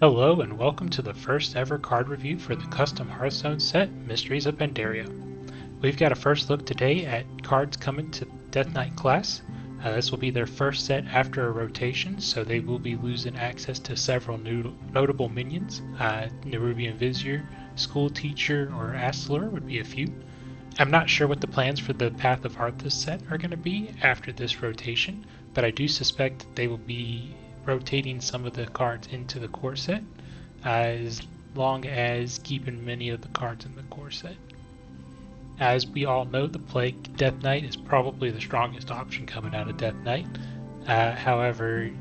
Hello and welcome to the first ever card review for the custom Hearthstone set, Mysteries of Pandaria. We've got a first look today at cards coming to Death Knight class. This will be their first set after a rotation, so they will be losing access to several new notable minions. Nerubian Vizier, School Teacher, or Astler would be a few. I'm not sure what the plans for the Path of Hearthstone set are going to be after this rotation, but I do suspect that they will be rotating some of the cards into the core set, as long as keeping many of the cards in the core set. As we all know, the Plague Death Knight is probably the strongest option coming out of Death Knight. However,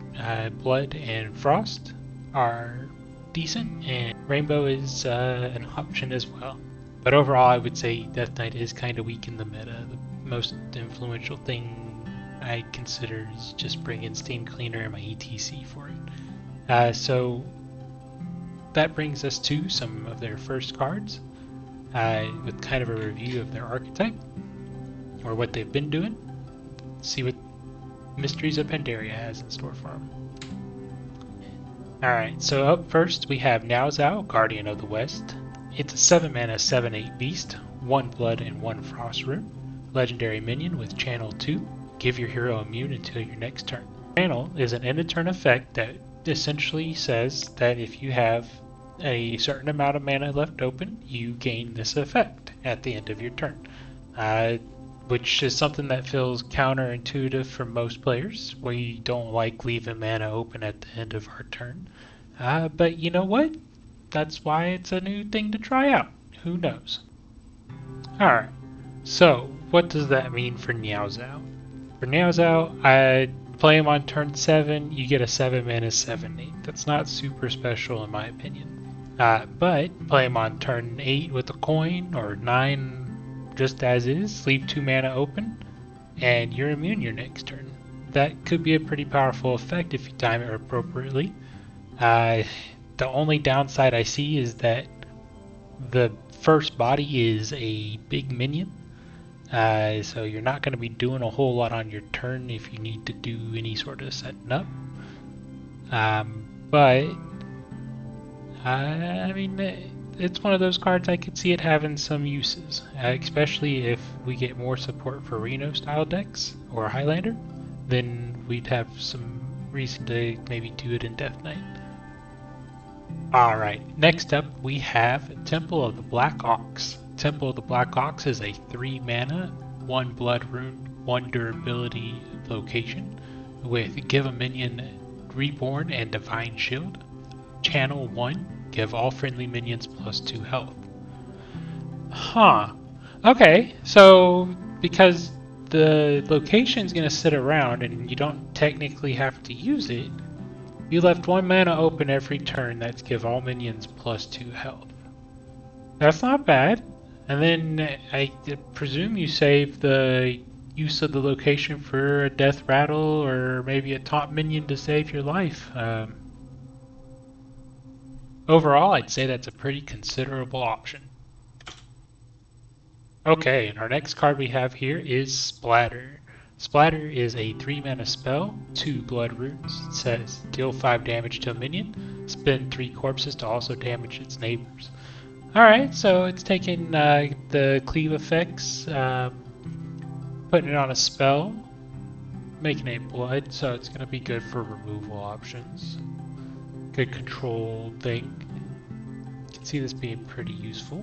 Blood and Frost are decent, and Rainbow is an option as well. But overall, I would say Death Knight is kind of weak in the meta. The most influential thing I consider is just bringing Steam Cleaner and my ETC for it. So that brings us to some of their first cards, with kind of a review of their archetype, or what they've been doing. See what Mysteries of Pandaria has in store for them. Alright, so up first we have Niao Zhao, Guardian of the West. It's a 7-mana 7/8 beast, 1 blood and 1 frost rune. Legendary minion with channel 2. Give your hero immune until your next turn. Channel is an end-of-turn effect that essentially says that if you have a certain amount of mana left open, you gain this effect at the end of your turn. Which is something that feels counterintuitive for most players. We don't like leaving mana open at the end of our turn. But you know what? That's why it's a new thing to try out. Who knows? Alright, so what does that mean for Niao Zhao? For Niao Zhao, I play him on turn 7, you get a 7-mana 7/8. That's not super special in my opinion. But play him on turn 8 with a coin, or 9 just as is, leave 2 mana open, and you're immune your next turn. That could be a pretty powerful effect if you time it appropriately. The only downside I see is that the first body is a big minion. So you're not going to be doing a whole lot on your turn if you need to do any sort of setting up. But I mean, it's one of those cards I could see it having some uses, especially if we get more support for Reno style decks or Highlander. Then we'd have some reason to maybe do it in Death Knight. Alright, next up we have Temple of the Black Ox. Temple of the Black Ox is a 3-mana, 1 blood rune, 1 durability location with give a minion Reborn and Divine Shield. Channel 1, give all friendly minions plus 2 health. Huh. Okay, so because the location's going to sit around and you don't technically have to use it, you left 1 mana open every turn. That's give all minions plus 2 health. That's not bad. And then I presume you save the use of the location for a death rattle or maybe a taunt minion to save your life. Overall, I'd say that's a pretty considerable option. Okay, and our next card we have here is Splatter. Splatter is a 3-mana spell, 2 blood runes. It says deal 5 damage to a minion, spend 3 corpses to also damage its neighbors. Alright, so it's taking the cleave effects, putting it on a spell, making it blood, so it's going to be good for removal options. Good control thing. You can see this being pretty useful.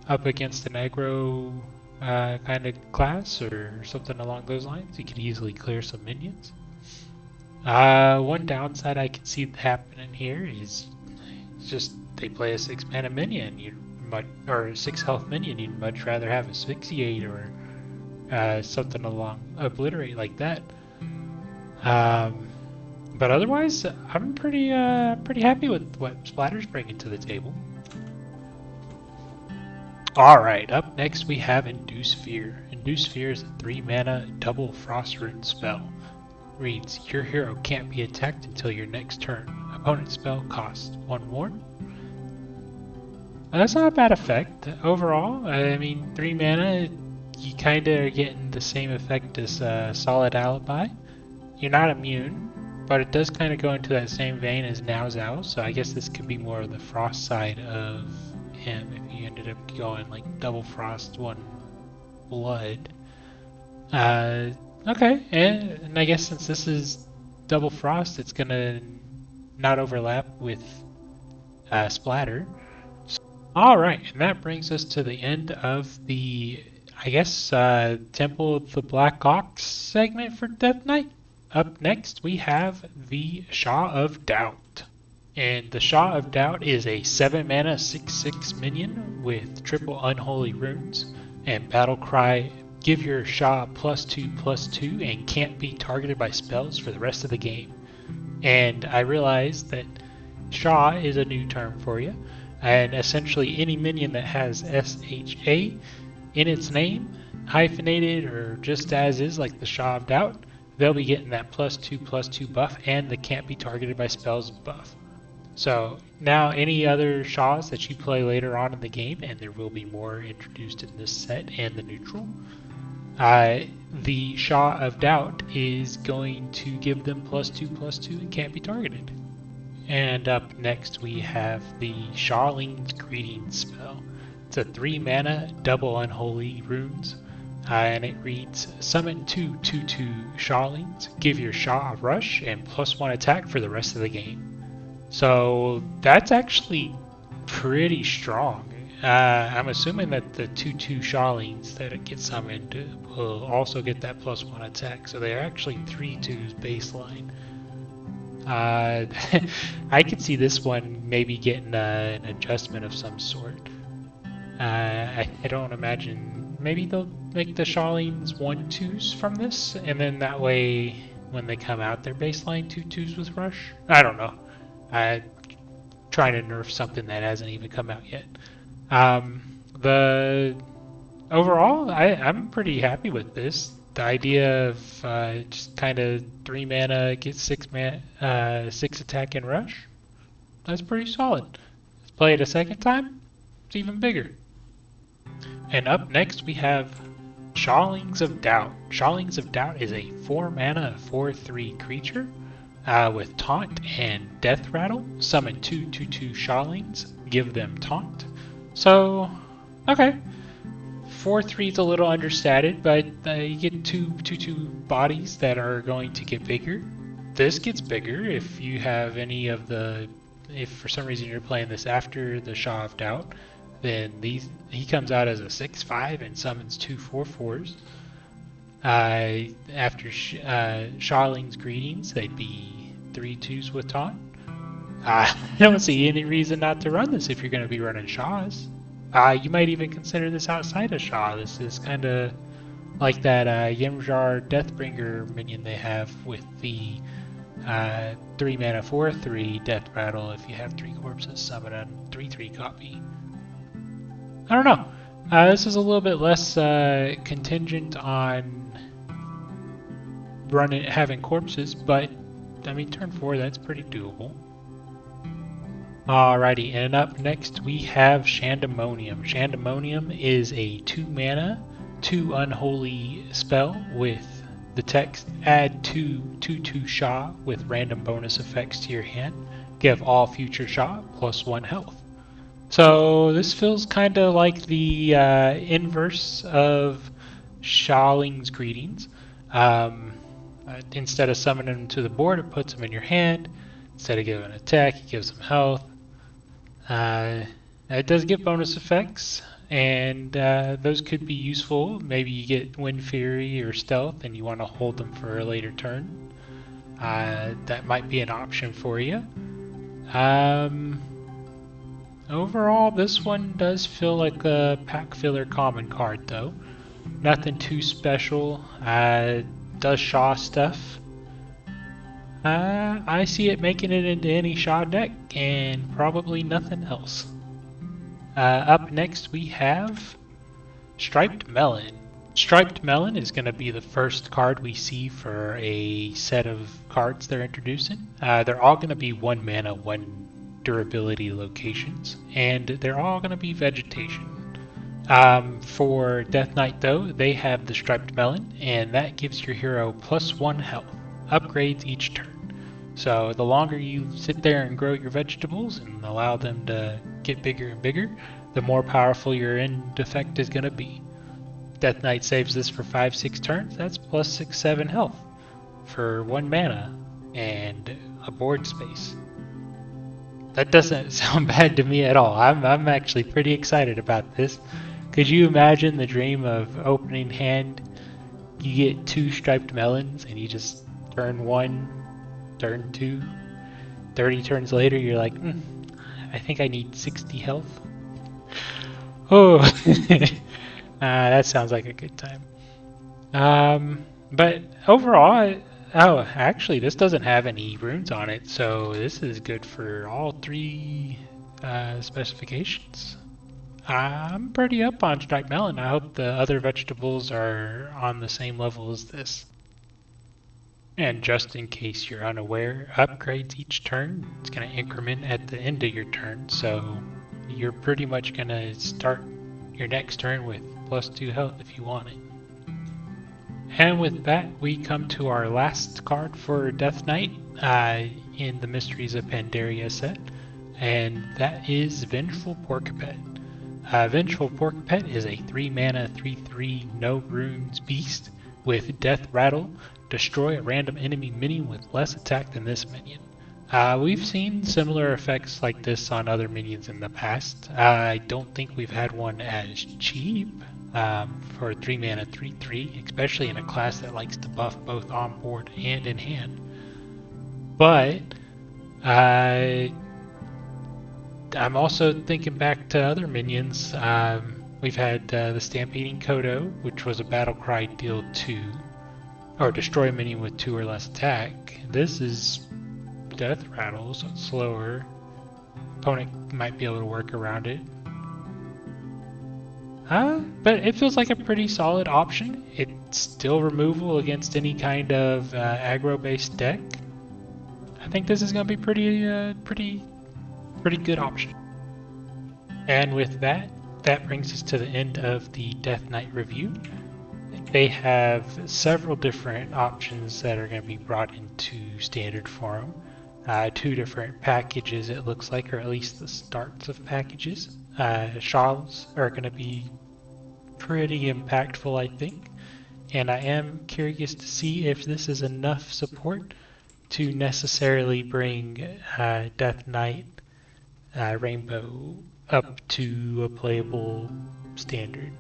Up against an aggro kind of class or something along those lines, you can easily clear some minions. One downside I can see happening here is just they play a 6-mana minion, or a 6 health minion. You'd much rather have Asphyxiate or something along Obliterate like that. But otherwise, I'm pretty happy with what Splatter's bringing to the table. Alright, up next we have Induce Fear. Induce Fear is a 3-mana double frost rune spell. Reads, your hero can't be attacked until your next turn. Opponent spell costs 1 more. That's not a bad effect overall. I mean, 3 mana, you kind of are getting the same effect as Solid Alibi. You're not immune, but it does kind of go into that same vein as Now Zao, so I guess this could be more of the frost side of him if he ended up going like double frost, one blood. Okay, and I guess since this is double frost, it's gonna not overlap with splatter. Alright, and that brings us to the end of the, I guess, Temple of the Black Ox segment for Death Knight. Up next, we have the Shaw of Doubt. And the Shaw of Doubt is a 7 mana 6/6 minion with triple unholy runes and battle cry. Give your Shaw +2/+2 and can't be targeted by spells for the rest of the game. And I realize that Shaw is a new term for you. And essentially any minion that has SHA in its name, hyphenated or just as is, like the Shaw of Doubt, they'll be getting that +2/+2 buff and the can't be targeted by spells buff. So now any other Shaws that you play later on in the game, and there will be more introduced in this set and the neutral, the Shaw of Doubt is going to give them +2/+2 and can't be targeted. And up next we have the Shawling's Greeting spell. It's a 3 mana double unholy runes, and it reads: summon 2/2/2 Shawlings, give your Shaw a rush and +1 attack for the rest of the game. So that's actually pretty strong. I'm assuming that the 2/2 Shawlings that it gets summoned will also get that +1 attack, so they're actually 3/2s baseline. I could see this one maybe getting an adjustment of some sort. I don't imagine. Maybe they'll make the Shawlings 1/2s from this, and then that way when they come out, they're baseline 2/2s with rush. I don't know. I'm trying to nerf something that hasn't even come out yet. Overall, I'm pretty happy with this. The idea of just kind of 3 mana, get 6 attack and rush, that's pretty solid. Let's play it a second time, it's even bigger. And up next we have Shawlings of Doubt. Shawlings of Doubt is a 4 mana 4/3 creature with Taunt and Death Rattle. Summon 2/2/2 Shawlings, give them Taunt. So, okay. 4/3 is a little understated, but you get two bodies that are going to get bigger. This gets bigger if you have any of the... If for some reason you're playing this after the Shaw of Doubt, then he comes out as a 6/5 and summons 2 4/4s. After Shawling's Greetings, they'd be 3/2s with Taunt. I don't see any reason not to run this if you're going to be running Shaws. You might even consider this outside of Shaw. This is kind of like that Yemjar Deathbringer minion they have with the 3 mana 4/3 Death Rattle. If you have 3 corpses, summon a 3/3 copy. I don't know. This is a little bit less contingent on having corpses, but I mean, turn 4, that's pretty doable. Alrighty, and up next we have Shandemonium. Shandemonium is a 2 mana, 2 unholy spell with the text: add 2/2/2 Shaw with random bonus effects to your hand. Give all future Shaw +1 health. So this feels kind of like the inverse of Shawling's Greetings. Instead of summoning them to the board, it puts them in your hand. Instead of giving an attack, it gives them health. It does give bonus effects, and those could be useful. Maybe you get Wind Fury or Stealth and you want to hold them for a later turn. That might be an option for you. Overall, this one does feel like a pack filler common card though. Nothing too special. Does Shaw stuff. I see it making it into any Shaw deck and probably nothing else. Up next we have Striped Melon. Striped Melon is going to be the first card we see for a set of cards they're introducing. They're all going to be 1 mana, 1 durability locations, and they're all going to be vegetation. For Death Knight though, they have the Striped Melon, and that gives your hero +1 health. Upgrades each turn. So the longer you sit there and grow your vegetables and allow them to get bigger and bigger, the more powerful your end effect is going to be. Death Knight saves this for 5-6 turns. That's plus 6-7 health for 1 mana and a board space. That doesn't sound bad to me at all. I'm actually pretty excited about this. Could you imagine the dream of opening hand, you get 2 striped melons and you just turn 1, turn 2, 30 turns later you're like, I think I need 60 health. Oh, that sounds like a good time. But overall, oh, actually, this doesn't have any runes on it, so this is good for all 3 specifications. I'm pretty up on striped melon. I hope the other vegetables are on the same level as this. And just in case you're unaware, upgrades each turn. It's going to increment at the end of your turn, so you're pretty much going to start your next turn with plus 2 health if you want it. And with that, we come to our last card for Death Knight in the Mysteries of Pandaria set, and that is Vengeful Purpopes. Vengeful Purpopes is a 3 mana 3/3 no runes beast with Death Rattle. Destroy a random enemy minion with less attack than this minion. We've seen similar effects like this on other minions in the past. I don't think we've had one as cheap for 3 mana 3/3, especially in a class that likes to buff both on board and in hand. But I'm also thinking back to other minions. We've had the Stampeding Kodo, which was a battle cry deal 2, or destroy a minion with 2 or less attack. This is Death Rattle, so it's slower. Opponent might be able to work around it. But it feels like a pretty solid option. It's still removal against any kind of aggro-based deck. I think this is going to be pretty good option. And with that, that brings us to the end of the Death Knight review. They have several different options that are going to be brought into standard form. 2 different packages, it looks like, or at least the starts of packages. Shawls are going to be pretty impactful, I think. And I am curious to see if this is enough support to necessarily bring Death Knight Rainbow up to a playable standard.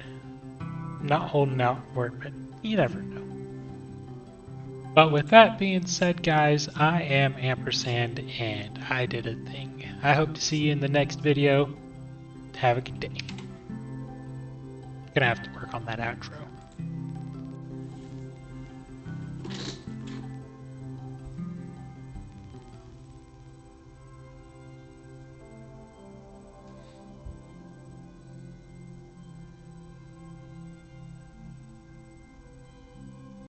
Not holding out for it, but you never know. But with that being said, guys, I am Ampersand, and I did a thing. I hope to see you in the next video. Have a good day. Gonna have to work on that outro.